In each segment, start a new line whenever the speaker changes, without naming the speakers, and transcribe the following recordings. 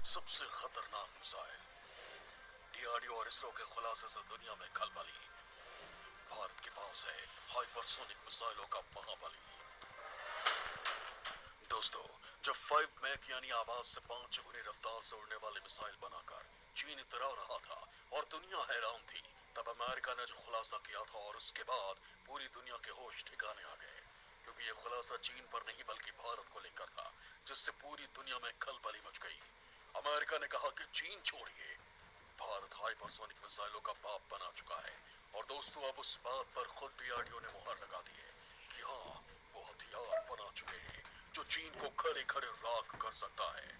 सबसे खतरनाक missile. DRDO और इसरो के खुलासे से दुनिया में खलबली। भारत के पास है हाइपरसोनिक मिसाइलों का महाबली। दोस्तों, जब 5 मैक यानी आवाज से 5 गुनी रफ्तार से उड़ने वाली मिसाइल बनाकर चीन इतरा रहा था और दुनिया हैरान थी, तब अमेरिका ने जो खुलासा किया था और उसके बाद पूरी दुनिया के होश ठिकाने आ गए, क्योंकि ये खुलासा चीन पर नहीं बल्कि भारत को लेकर था, जिससे पूरी दुनिया में खलबली मच गई। अमेरिका ने कहा कि चीन छोड़िए, भारत हाइपरसोनिक मिसाइलों का बाप बना चुका है। और दोस्तों, अब उस बात पर खुद डीआरडीओ ने मुहर लगा दी है कि हाँ, वो हथियार बना चुके हैं जो चीन को खड़े खड़े राख कर सकता है,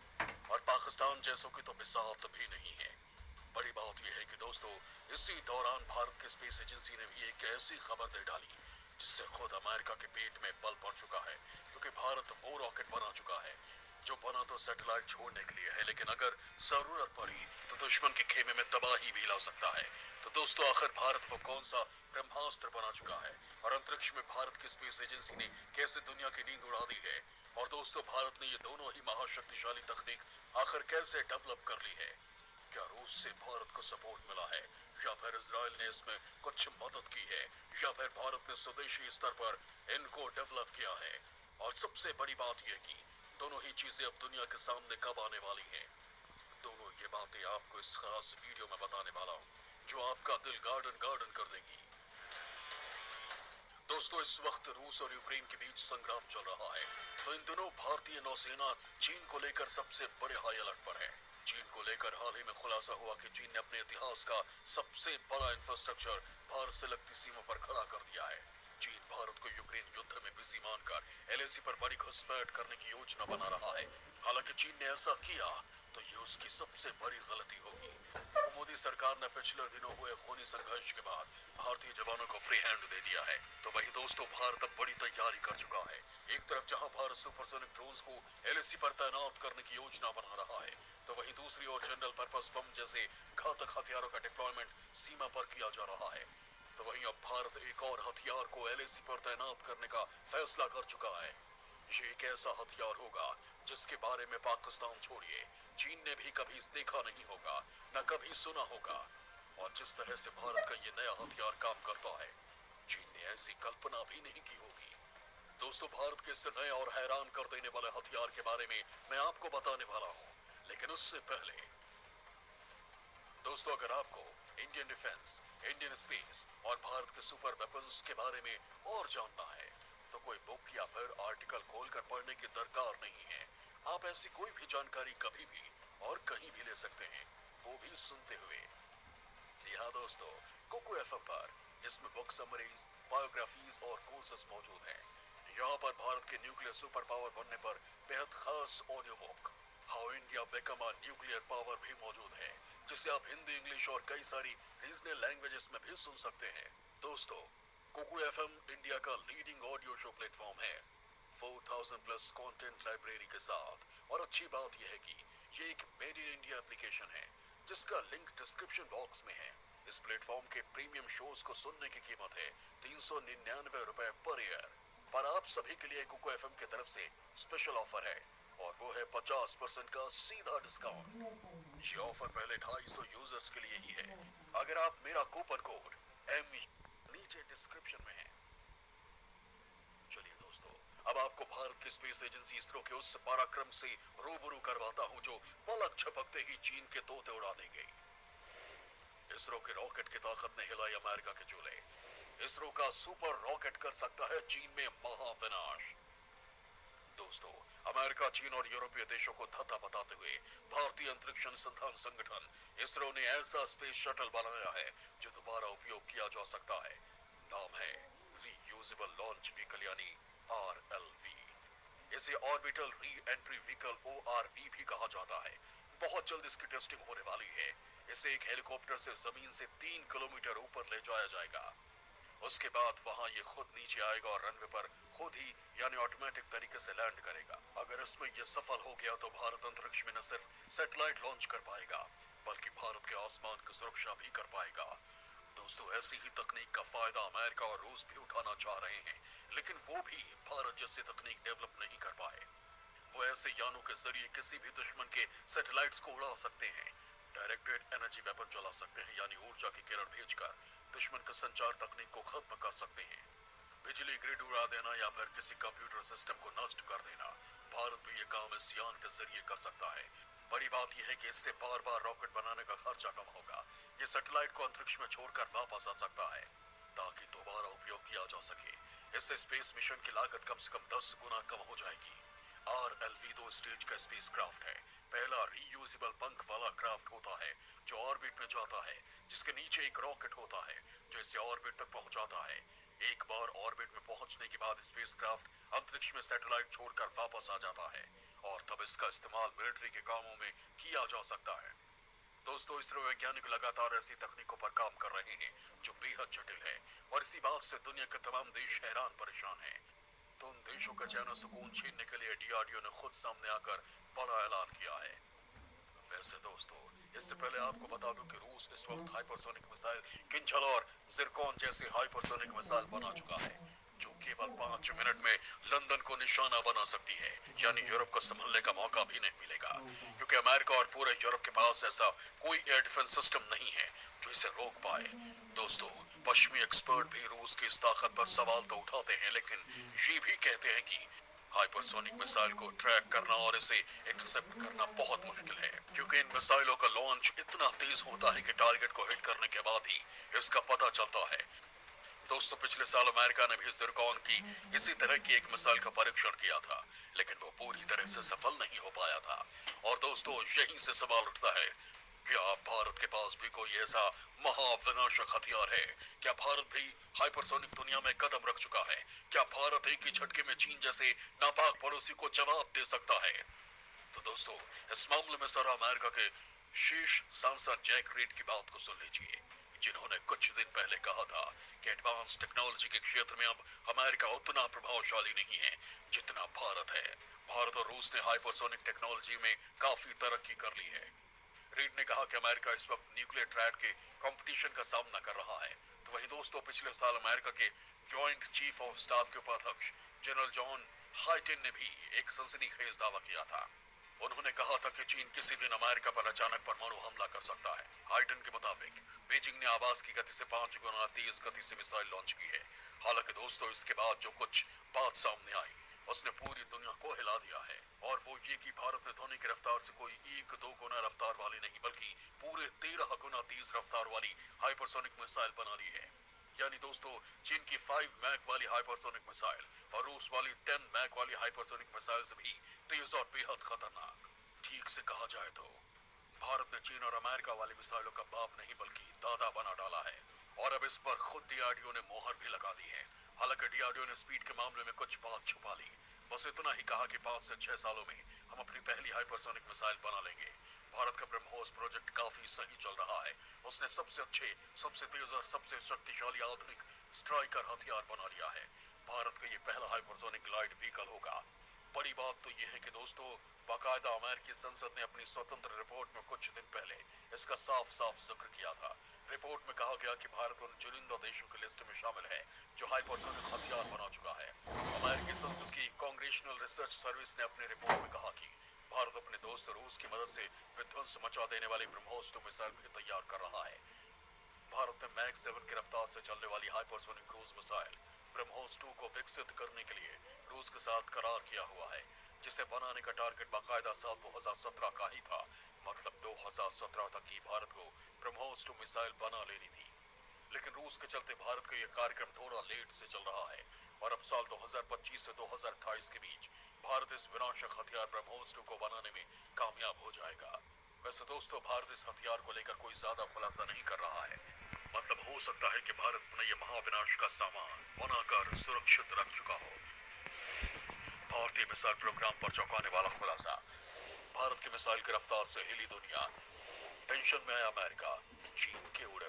और पाकिस्तान जैसों की तो मिसाल भी नहीं है। बड़ी बात यह है कि दोस्तों, इसी दौरान भारत की स्पेस एजेंसी ने भी एक ऐसी खबर दे डाली जिससे खुद अमेरिका के पेट में बल पड़ चुका है, क्योंकि भारत वो रॉकेट बना चुका है जो बना तो सैटेलाइट छोड़ने के लिए है, लेकिन अगर जरूरत पड़ी तो दुश्मन के खेमे में तबाही भी ला सकता है। तो दोस्तों, आखिर भारत वो कौन सा ब्रह्मास्त्र बना चुका है, और अंतरिक्ष में भारत की स्पेस एजेंसी ने कैसे दुनिया की नींद उड़ा दी है, और दोस्तों, भारत ने ये दोनों ही महाशक्तिशाली तकनीक आखिर कैसे डेवलप कर ली है? क्या रूस से भारत को सपोर्ट मिला है, या फिर इजराइल ने इसमें कुछ मदद की है, या फिर भारत ने स्वदेशी स्तर पर इनको डेवलप किया है? और सबसे बड़ी बात यह कि दोनों ही चीजें अब दुनिया के सामने कब आने वाली हैं, दोनों ये बातें आपको इस खास वीडियो में बताने वाला हूँ, जो आपका दिल गार्डन गार्डन कर देगी। दोस्तों, इस वक्त रूस और यूक्रेन के बीच संग्राम चल रहा है, तो इन दिनों भारतीय नौसेना चीन को लेकर सबसे बड़े हाई अलर्ट पर है। चीन को लेकर हाल ही में खुलासा हुआ कि चीन ने अपने इतिहास का सबसे बड़ा इंफ्रास्ट्रक्चर भारत से लगती सीमा पर खड़ा कर दिया है। चीन भारत को यूक्रेन युद्ध में बिजी मानकर एलएसी पर बड़ी घुसपैठ करने की योजना बना रहा है। हालांकि चीन ने ऐसा किया तो ये उसकी सबसे बड़ी गलती होगी, क्योंकि मोदी सरकार ने पिछले दिनों हुए खूनी संघर्ष के बाद भारतीय जवानों को फ्री हैंड दे दिया है। तो वही दोस्तों, भारत अब बड़ी तैयारी कर चुका है। एक तरफ जहां भारत सुपरसोनिक ड्रोन्स को एलएसी पर तैनात करने की योजना बना रहा है, तो वहीं दूसरी ओर जनरल पर्पस बम जैसे घातक हथियारों का डिप्लॉयमेंट सीमा पर किया जा रहा है। तो वहीं अब भारत एक और हथियार को एलएसी पर तैनात करने का फैसला कर चुका है। ये एक ऐसा हथियार होगा जिसके बारे में पाकिस्तान छोड़िए, चीन ने भी कभी देखा नहीं होगा, न कभी सुना होगा। और जिस तरह से भारत का ये नया हथियार काम करता है, चीन ने ऐसी कल्पना भी नहीं की होगी। दोस्तों, भारत के इस नए और हैरान कर देने वाले हथियार के बारे में मैं आपको बताने वाला हूँ, लेकिन उससे पहले दोस्तों, अगर आपको इंडियन डिफेंस, इंडियन स्पेस और भारत के सुपर वेपन्स के बारे में और जानना है, तो कोई बुक या फिर आर्टिकल खोलकर पढ़ने की दरकार नहीं है। आप ऐसी कोई भी जानकारी कभी भी और कहीं भी ले सकते हैं, वो भी सुनते हुए। जी हाँ दोस्तों, कुकू एफएम पर, जिसमें बुक समरीज, बायोग्राफीज और कोर्सेस मौजूद हैं। यहाँ पर भारत के न्यूक्लियर सुपर पावर बनने पर बेहद खास audio book how India become a nuclear power भी मौजूद है, जिसे आप हिंदी, इंग्लिश और कई सारी रीजनल लैंग्वेजेस में भी सुन सकते हैं। दोस्तों, कुकू एफएम इंडिया का लीडिंग ऑडियो शो प्लेटफॉर्म है, 4000 प्लस कंटेंट लाइब्रेरी के साथ। और अच्छी बात यह है कि ये एक मेड इन इंडिया एप्लीकेशन है, जिसका लिंक डिस्क्रिप्शन बॉक्स में है। इस प्लेटफॉर्म के प्रीमियम शोज को सुनने की कीमत है 399 रुपए पर ईयर, पर आप सभी के लिए कुको एफएम की तरफ से स्पेशल ऑफर है, और वो है 50% का सीधा डिस्काउंट। ये ऑफर पहले 250 यूजर्स के लिए ही है। अगर आप मेरा कूपन कोड एम नीचे डिस्क्रिप्शन में है। चलिए दोस्तों, अब आपको भारत की स्पेस एजेंसी इसरो के उस पराक्रम से रूबरू करवाता हूं जो पलक झपकते ही चीन के तोते उड़ा देंगे। इसरो के रॉकेट की ताकत ने हिलाई अमेरिका के चूल्हे। इसरो का सुपर रॉकेट कर सकता है चीन में महाविनाश। दोस्तों, अमेरिका, चीन और यूरोपीय देशों को धता बताते हुए भारतीय अंतरिक्ष अनुसंधान संगठन इसरो ने ऐसा स्पेस शटल बनाया है जो दोबारा उपयोग किया जा सकता है। नाम है रीयूजेबल लॉन्च व्हीकल यानी आरएलवी। इसे ऑर्बिटल री एंट्री व्हीकल ओआरवी भी कहा जाता है। बहुत जल्द इसकी टेस्टिंग होने वाली है। इसे एक हेलीकॉप्टर से जमीन से 3 किलोमीटर ऊपर ले जाया जाएगा। उसके बाद वहां ये खुद नीचे आएगा और रनवे पर खुद ही यानी ऑटोमेटिक तरीके से लैंड करेगा। अगर इसमें ये सफल हो गया तो भारत अंतरिक्ष में न सिर्फ सैटेलाइट लॉन्च कर पाएगा, बल्कि भारत के आसमान की सुरक्षा भी कर पाएगा। दोस्तों, ऐसी ही तकनीक का फायदा अमेरिका और रूस भी उठाना चाह रहे हैं, लेकिन वो भी भारत जैसी तकनीक डेवलप नहीं कर पाए। वो ऐसे यानों के जरिए किसी भी दुश्मन के सैटेलाइट्स को उड़ा सकते हैं। डायरेक्टेड एनर्जी वेपन चला सकते हैं, यानी ऊर्जा की किरण भेजकर दुश्मन के संचार तकनीक को खत्म कर सकते हैं। बिजली ग्रिड उड़ा देना या फिर किसी कंप्यूटर सिस्टम को नष्ट कर देना, भारत भी ये काम इस यान के जरिए कर सकता है। बड़ी बात यह है कि इससे बार बार रॉकेट बनाने का खर्चा कम होगा। ये सैटेलाइट को अंतरिक्ष में छोड़कर वापस आ सकता है ताकि दोबारा उपयोग किया जा सके। इससे स्पेस मिशन की लागत कम से कम 10 गुना कम हो जाएगी। RLV 2 स्टेज का स्पेस क्राफ्ट है। पहला रीयूजेबल पंख वाला क्राफ्ट होता है जो ऑर्बिट में जाता है, जिसके नीचे एक रॉकेट होता है जो इसे ऑर्बिट तक पहुंचाता है। एक बार ऑर्बिट में पहुंचने के बाद स्पेस क्राफ्ट अंतरिक्ष में सैटेलाइट छोड़कर वापस आ जाता है और तब इसका इस्तेमाल मिलिट्री के कामों में किया जा सकता है। दोस्तों, इसरो वैज्ञानिक लगातार ऐसी तकनीकों पर काम कर रहे हैं जो बेहद जटिल है और इसी बात से दुनिया के तमाम देश हैरान परेशान हैं। तो उन देशों का चैन सुकून छीनने के लिए DRDO ने खुद सामने आकर बड़ा ऐलान किया है। वैसे दोस्तों, इससे पहले आपको बता दूं कि रूस इस वक्त हाइपरसोनिक मिसाइल किंजल और जिरकॉन जैसे हाइपरसोनिक मिसाइल बना चुका है जो केवल 5 मिनट में लंदन को निशाना बना सकती है, यानी यूरोप को संभलने का मौका भी नहीं मिलेगा, क्योंकि अमेरिका और पूरे यूरोप के पास ऐसा कोई एयर डिफेंस सिस्टम नहीं है जो इसे रोक पाए। दोस्तों, पश्चिमी एक्सपर्ट भी रूस की इस ताकत पर सवाल तो उठाते हैं, लेकिन ये भी कहते हैं कि हाइपरसोनिक मिसाइल को ट्रैक करना और इसे इंटरसेप्ट करना बहुत मुश्किल है, क्योंकि इन मिसाइलों का लॉन्च इतना तेज होता है कि टारगेट को हिट करने के बाद ही इसका पता चलता है। दोस्तों, पिछले साल अमेरिका ने भी जिरकॉन की इसी तरह की एक मिसाइल का परीक्षण किया था, लेकिन वो पूरी तरह से सफल नहीं हो पाया था। और दोस्तों, यहीं से सवाल उठता है, क्या भारत के पास भी कोई ऐसा महाविनाशक हथियार है? क्या भारत भी हाइपरसोनिक दुनिया में कदम रख चुका है? क्या भारत एक ही झटके में चीन जैसे नापाक पड़ोसी को जवाब दे सकता है? तो दोस्तों, इस मामले में सर अमेरिका के शीर्ष सांसद जैक रीड की बात को सुन लीजिए, जिन्होंने कुछ दिन पहले कहा था कि एडवांस टेक्नोलॉजी के क्षेत्र में अब अमेरिका उतना प्रभावशाली नहीं है जितना भारत है। भारत और रूस ने हाइपरसोनिक टेक्नोलॉजी में काफी तरक्की कर ली है। रीड ने कहा कि अमेरिका इस वक्त न्यूक्लियर ट्रेड के कंपटीशन का सामना कर रहा है। तो वहीं दोस्तों, पिछले साल अमेरिका के जॉइंट चीफ ऑफ स्टाफ के उपाध्यक्ष जनरल जॉन हाइटेन ने भी एक सनसनीखेज दावा किया था। उन्होंने कहा था कि चीन किसी दिन अमेरिका पर अचानक परमाणु हमला कर सकता है। हाइटन के मुताबिक बीजिंग ने आवाज की गति से 5 गुना तेज गति से मिसाइल लॉन्च की है। हालांकि दोस्तों, इसके बाद जो कुछ बात सामने आई उसने पूरी दुनिया को हिला दिया है, और वो ये कि भारत ने ध्वनि की रफ्तार से कोई 1-2 गुना रफ्तार वाली नहीं, बल्कि पूरे 13 गुना तेज रफ्तार वाली हाइपरसोनिक मिसाइल बना ली है। यानी दोस्तों, चीन की 5 मैक वाली हाइपरसोनिक मिसाइल और रूस वाली 10 मैक वाली हाइपरसोनिक मिसाइल से भी तेज और बेहद खतरनाक। ठीक से कहा जाए तो भारत ने चीन और अमेरिका वाली मिसाइलों का बाप नहीं बल्कि दादा बना डाला है, और अब इस पर खुद DRDO ने मोहर भी लगा दी है। हालांकि DRDO ने स्पीड के मामले में कुछ बात छुपा ली, बस इतना ही कहा कि 5 से 6 सालों में हम अपनी पहली हाइपरसोनिक मिसाइल बना लेंगे। भारत का ब्रह्मोस प्रोजेक्ट काफी सही चल रहा है। उसने सबसे अच्छे, सबसे तेज और सबसे शक्तिशाली आधुनिक स्ट्राइकर हथियार बना लिया है। भारत का ये पहला हाइपरसोनिक ग्लाइड व्हीकल होगा। बड़ी बात तो यह है कि दोस्तों, बाकायदा अमेरिकी संसद ने अपनी स्वतंत्र रिपोर्ट में कुछ दिन पहले इसका साफ साफ जिक्र किया था। रिपोर्ट में कहा गया कि भारत उन चुनिंदा देशों की लिस्ट में शामिल है जो हाइपरसोनिक हथियार बना चुका है। अमेरिकी संसद की कांग्रेशनल रिसर्च सर्विस ने अपनी रिपोर्ट में कहा कि भारत अपने दोस्त रूस की मदद से विध्वंस मचा देने वाली ब्रह्मोस 2 मिसाइल भी तैयार कर रहा है। भारत ने मैक 7 की रफ्तार से चलने वाली हाइपरसोनिक क्रूज मिसाइल ब्रह्मोस 2 को विकसित करने के लिए रूस के साथ करार किया हुआ है, जिसे बनाने का टारगेट बाकायदा साल 2017 का ही था। मतलब 2017 तक ही भारत को ब्रह्मोस 2 मिसाइल बना लेनी थी, लेकिन रूस के चलते भारत का यह कार्यक्रम थोड़ा लेट से चल रहा है, और अब साल 2025 से 2028 के बीच भारत इस विनाशक हथियार ब्रह्मोस 2 को बनाने में कामयाब हो जाएगा। वैसे दोस्तों, भारत इस हथियार को लेकर कोई ज्यादा खुलासा नहीं कर रहा है। मतलब हो सकता है कि भारत अपना ये महाविनाश का सामान बनाकर सुरक्षित रख चुका हो। भारतीय मिसाइल प्रोग्राम पर चौंकाने वाला खुलासा। भारत की मिसाइल की रफ्तार से हिली दुनिया, टेंशन में आया अमेरिका, चीन के उड़े